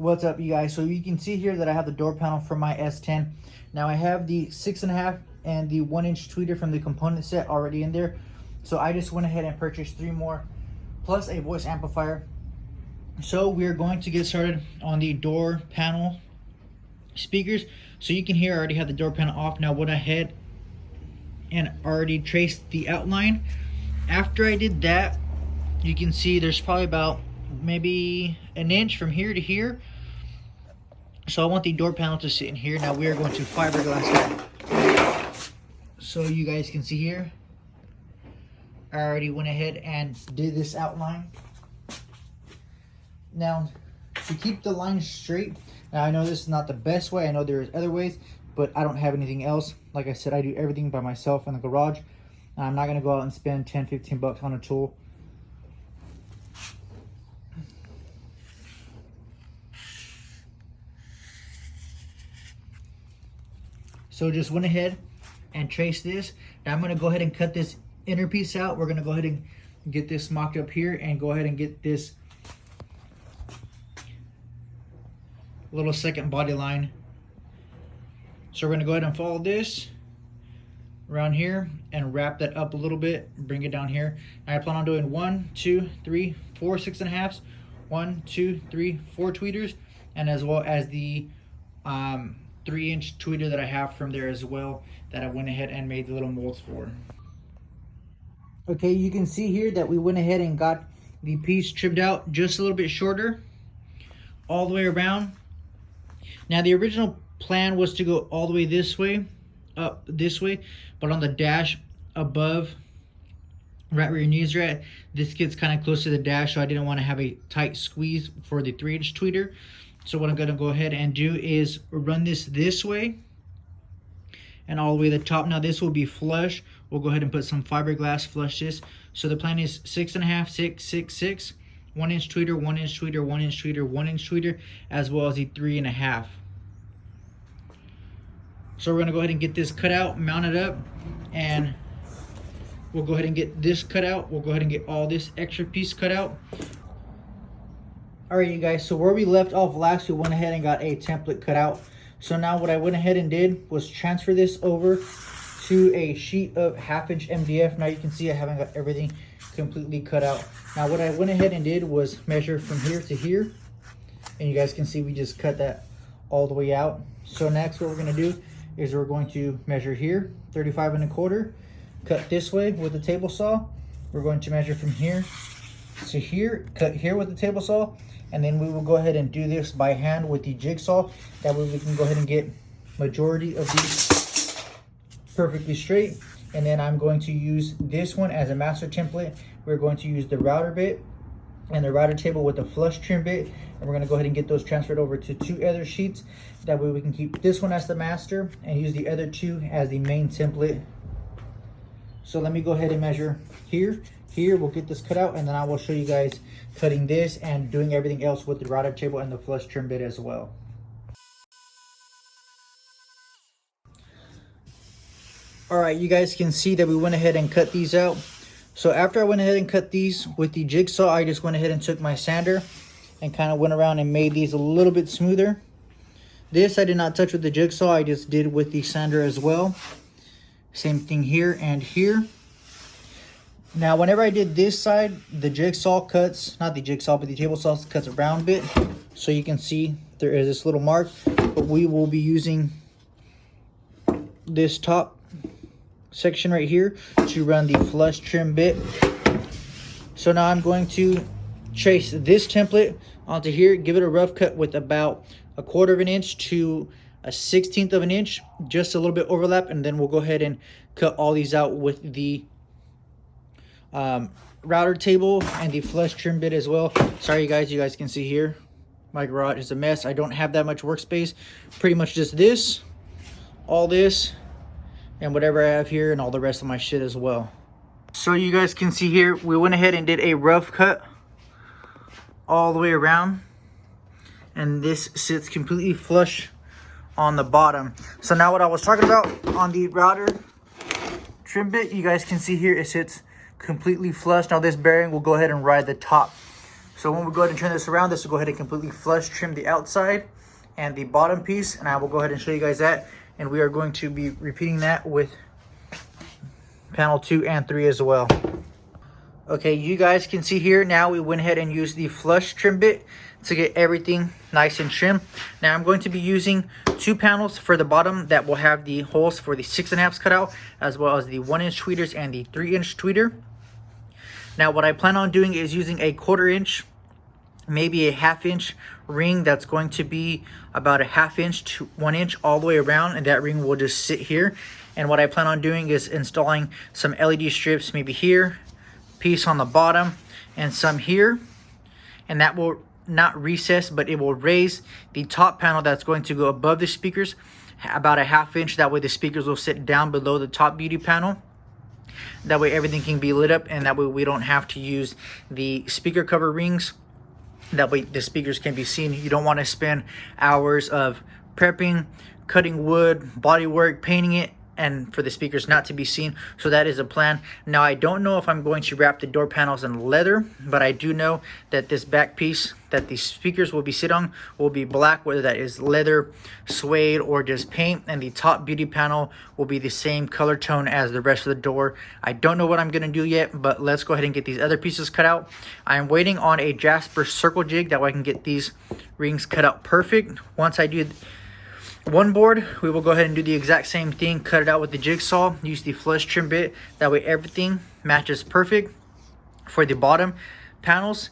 What's up, you guys? So you can see here that I have the door panel for my S10. Now I have the 6.5 and the 1-inch tweeter from the component set already in there. So I just went ahead and purchased 3 more plus a voice amplifier. So we're going to get started on the door panel speakers. So you can hear I already have the door panel off. Now went ahead and already traced the outline. After I did that, you can see there's probably about maybe an inch from here to here. So I want the door panel to sit in here. Now we are going to fiberglass that. So you guys can see here, I already went ahead and did this outline. Now to keep the line straight, now I know this is not the best way, I know there's other ways, but I don't have anything else. Like I said, I do everything by myself in the garage. I'm not gonna go out and spend 10-15 bucks on a tool. So just went ahead and traced this. Now I'm gonna go ahead and cut this inner piece out. We're gonna go ahead and get this mocked up here and go ahead and get this little second body line. So we're gonna go ahead and follow this around here and wrap that up a little bit, bring it down here. I plan on doing 1, 2, 3, 4 6.5s, 1, 2, 3, 4 tweeters, and as well as the 3-inch tweeter that I have from there as well, that I went ahead and made the little molds for. Okay, you can see here that we went ahead and got the piece trimmed out just a little bit shorter all the way around. Now the original plan was to go all the way this way, up this way, but on the dash above, right where your knees are at, this gets kind of close to the dash, so I didn't want to have a tight squeeze for the 3-inch tweeter. So what I'm going to go ahead and do is run this way and all the way to the top. Now this will be flush. We'll go ahead and put some fiberglass flush this. So the plan is 6.5, 6, 6, 6, 1-inch tweeter, 1-inch tweeter, 1-inch tweeter, 1-inch tweeter, as well as the 3.5. So we're going to go ahead and get this cut out, mount it up, and we'll go ahead and get this cut out. We'll go ahead and get all this extra piece cut out. All right, you guys, so where we left off last, we went ahead and got a template cut out. So now what I went ahead and did was transfer this over to a sheet of 1/2-inch MDF. Now you can see I haven't got everything completely cut out. Now what I went ahead and did was measure from here to here. And you guys can see we just cut that all the way out. So next what we're gonna do is we're going to measure here, 35 1/4, cut this way with the table saw. We're going to measure from here to here, cut here with the table saw, and then we will go ahead and do this by hand with the jigsaw. That way we can go ahead and get majority of these perfectly straight. And then I'm going to use this one as a master template. We're going to use the router bit and the router table with the flush trim bit, and we're going to go ahead and get those transferred over to 2 other sheets. That way we can keep this one as the master and use the other 2 as the main template. So let me go ahead and measure here. Here we'll get this cut out, and then I will show you guys cutting this and doing everything else with the router table and the flush trim bit as well. All right, you guys can see that we went ahead and cut these out. So after I went ahead and cut these with the jigsaw, I just went ahead and took my sander and kind of went around and made these a little bit smoother. This I did not touch with the jigsaw, I just did with the sander as well. Same thing here and here. Now whenever I did this side, the jigsaw cuts, not the jigsaw, but the table saw cuts a round bit. So you can see there is this little mark, but we will be using this top section right here to run the flush trim bit. So now I'm going to trace this template onto here, give it a rough cut with about 1/4 inch to 1/16 of an inch, just a little bit overlap, and then we'll go ahead and cut all these out with the router table and the flush trim bit as well. Sorry you guys can see here my garage is a mess. I don't have that much workspace, pretty much just this, all this, and whatever I have here, and all the rest of my shit as well. So you guys can see here, we went ahead and did a rough cut all the way around, and this sits completely flush on the bottom. So now what I was talking about on the router trim bit, you guys can see here it sits completely flush. Now this bearing will go ahead and ride the top. So when we go ahead and turn this around, this will go ahead and completely flush trim the outside and the bottom piece, and I will go ahead and show you guys that. And we are going to be repeating that with panel 2 and 3 as well. Okay, you guys can see here now we went ahead and used the flush trim bit to get everything nice and trim. Now I'm going to be using 2 panels for the bottom that will have the holes for the 6 1/2 cut out, as well as the 1-inch tweeters and the 3-inch tweeter. Now what I plan on doing is using a 1/4 inch, maybe a 1/2 inch ring that's going to be about a 1/2 inch to 1 inch all the way around, and that ring will just sit here. And what I plan on doing is installing some LED strips, maybe here, piece on the bottom, and some here, and that will not recess, but it will raise the top panel that's going to go above the speakers about a 1/2 inch. That way the speakers will sit down below the top beauty panel. That way everything can be lit up, and that way we don't have to use the speaker cover rings. That way the speakers can be seen. You don't want to spend hours of prepping, cutting wood, body work, painting it, and for the speakers not to be seen. So that is a plan. Now I don't know if I'm going to wrap the door panels in leather, but I do know that this back piece that the speakers will be sit on will be black, whether that is leather, suede, or just paint, and the top beauty panel will be the same color tone as the rest of the door. I don't know what I'm going to do yet, but let's go ahead and get these other pieces cut out. I'm waiting on a Jasper circle jig that way I can get these rings cut out perfect. Once I do one board, we will go ahead and do the exact same thing, cut it out with the jigsaw, use the flush trim bit, that way everything matches perfect for the bottom panels.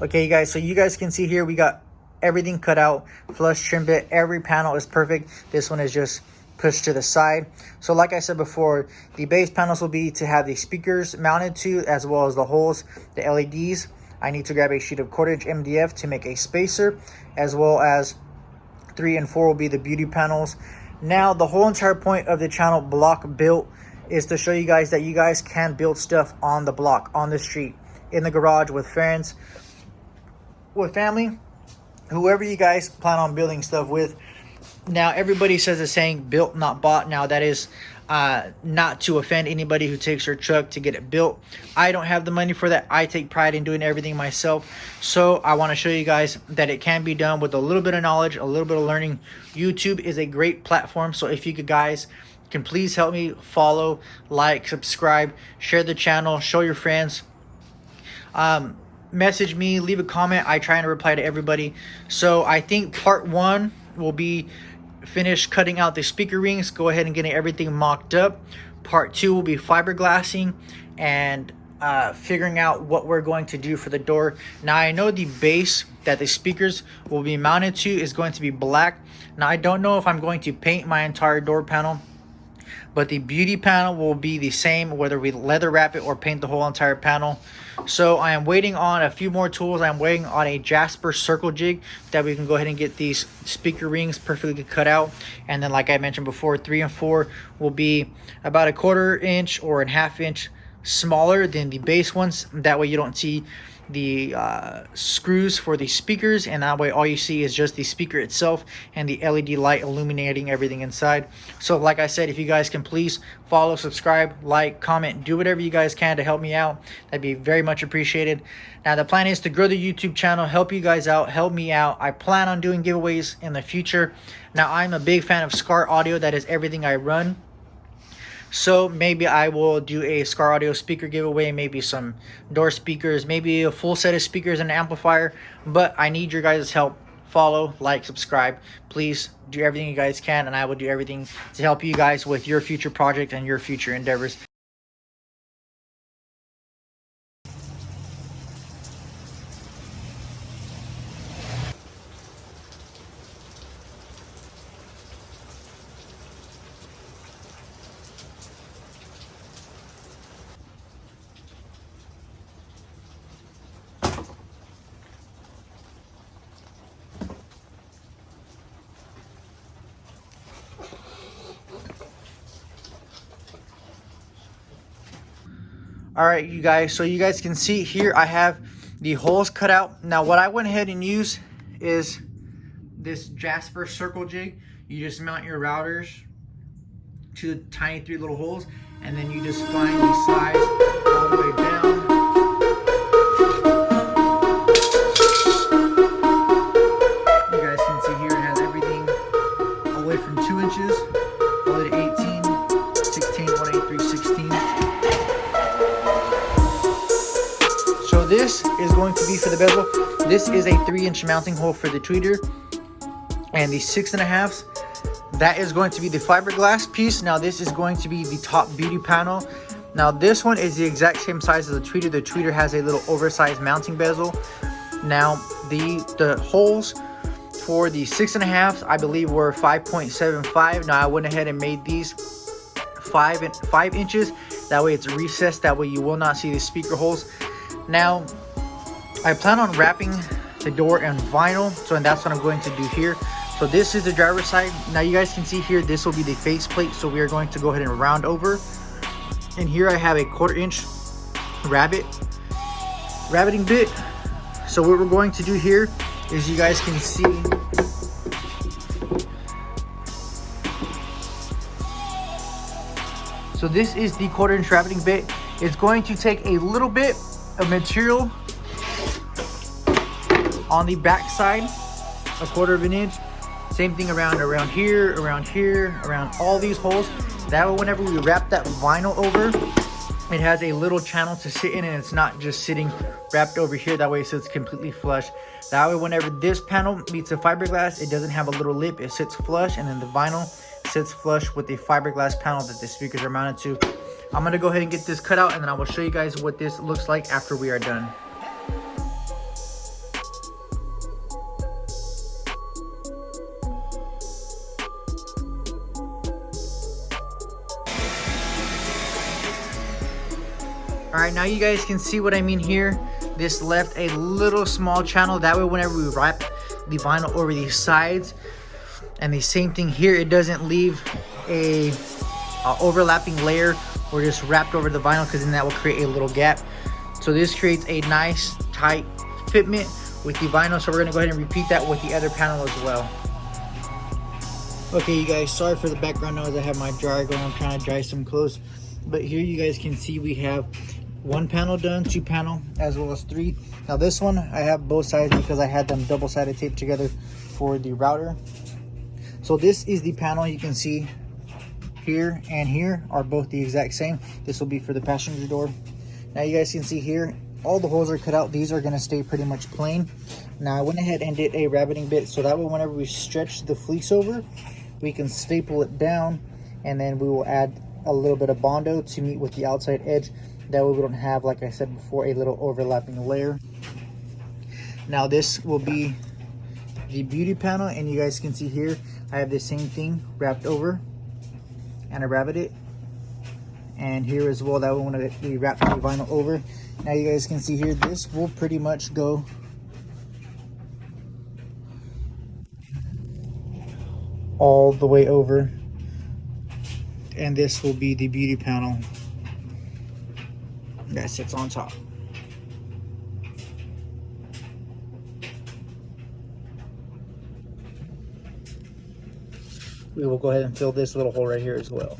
Okay, you guys, so you guys can see here we got everything cut out, flush trim bit, every panel is perfect. This one is just pushed to the side. So like I said before, the base panels will be to have the speakers mounted to, as well as the holes, the LEDs. I need to grab a sheet of 1/4 inch MDF to make a spacer, as well as 3 and 4 will be the beauty panels. Now the whole entire point of the channel Block Built is to show you guys that you guys can build stuff on the block, on the street, in the garage, with friends, with family, whoever you guys plan on building stuff with. Now everybody says the saying built not bought. Now that is not to offend anybody who takes your truck to get it built. I don't have the money for that. I take pride in doing everything myself. So I want to show you guys that it can be done with a little bit of knowledge, a little bit of learning. YouTube is a great platform. So if you guys can please help me follow, like, subscribe, share the channel, show your friends. Message me, leave a comment. I try and reply to everybody. So I think part 1 will be finish cutting out the speaker rings, go ahead and getting everything mocked up. Part 2 will be fiberglassing and figuring out what we're going to do for the door. Now I know the base that the speakers will be mounted to is going to be black. Now I don't know if I'm going to paint my entire door panel, but the beauty panel will be the same whether we leather wrap it or paint the whole entire panel. So I am waiting on a few more tools. I'm waiting on a Jasper circle jig that we can go ahead and get these speaker rings perfectly cut out. And then like I mentioned before, 3 and 4 will be about a 1/4 inch or a 1/2 inch smaller than the base ones. That way you don't see the screws for the speakers, and that way all you see is just the speaker itself and the LED light illuminating everything inside. So like I said, if you guys can please follow, subscribe, like, comment, do whatever you guys can to help me out, that'd be very much appreciated. Now the plan is to grow the YouTube channel, help you guys out, help me out. I plan on doing giveaways in the future. Now I'm a big fan of Scar Audio. That is everything I run. So maybe I will do a Scar Audio speaker giveaway, maybe some door speakers, maybe a full set of speakers and an amplifier. But I need your guys' help. Follow, like, subscribe. Please do everything you guys can, and I will do everything to help you guys with your future project and your future endeavors. All right, you guys, so you guys can see here I have the holes cut out. Now what I went ahead and used is this Jasper circle jig. You just mount your routers to the tiny 3 little holes, and then you just find the size all the way down. You guys can see here it has everything all the way from 2 inches all the way to 18, 16, 183, 16. So this is going to be for the bezel. This is a 3-inch mounting hole for the tweeter, and the 6.5, that is going to be the fiberglass piece. Now this is going to be the top beauty panel. Now this one is the exact same size as the tweeter. The tweeter has a little oversized mounting bezel. Now the holes for the 6.5, I believe, were 5.75. Now I went ahead and made these 5 inches. That way it's recessed. That way you will not see the speaker holes. Now I plan on wrapping the door in vinyl, and that's what I'm going to do here. So this is the driver's side. Now you guys can see here, this will be the face plate. So we are going to go ahead and round over. And here I have a 1/4 inch rabbiting bit. So what we're going to do here is, you guys can see, so this is the 1/4 inch rabbiting bit. It's going to take a little bit of material on the back side, a 1/4 inch. Same thing around here, around all these holes. That way whenever we wrap that vinyl over, it has a little channel to sit in, and it's not just sitting wrapped over here. That way it sits completely flush. That way whenever this panel meets the fiberglass, it doesn't have a little lip. It sits flush, and then the vinyl sits flush with the fiberglass panel that the speakers are mounted to. I'm gonna go ahead and get this cut out, and then I will show you guys what this looks like after we are done. All right, now you guys can see what I mean here. This left a little small channel. That way whenever we wrap the vinyl over these sides, and the same thing here, it doesn't leave a overlapping layer or just wrapped over the vinyl, because then that will create a little gap. So this creates a nice tight fitment with the vinyl. So we're gonna go ahead and repeat that with the other panel as well. Okay, you guys, sorry for the background noise. I have my dryer going. I'm trying to dry some clothes. But here you guys can see we have 1 panel done, 2 panel, as well as 3. Now this one, I have both sides because I had them double-sided taped together for the router. So this is the panel. You can see here and here are both the exact same. This will be for the passenger door. Now you guys can see here, all the holes are cut out. These are gonna stay pretty much plain. Now I went ahead and did a rabbiting bit so that way whenever we stretch the fleece over, we can staple it down, and then we will add a little bit of Bondo to meet with the outside edge. That way we don't have, like I said before, a little overlapping layer. Now this will be the beauty panel, and you guys can see here, I have the same thing wrapped over, and I rabbit it. And here as well, that way when we wrap the vinyl over. Now you guys can see here, this will pretty much go all the way over, and this will be the beauty panel that sits on top. We will go ahead and fill this little hole right here as well.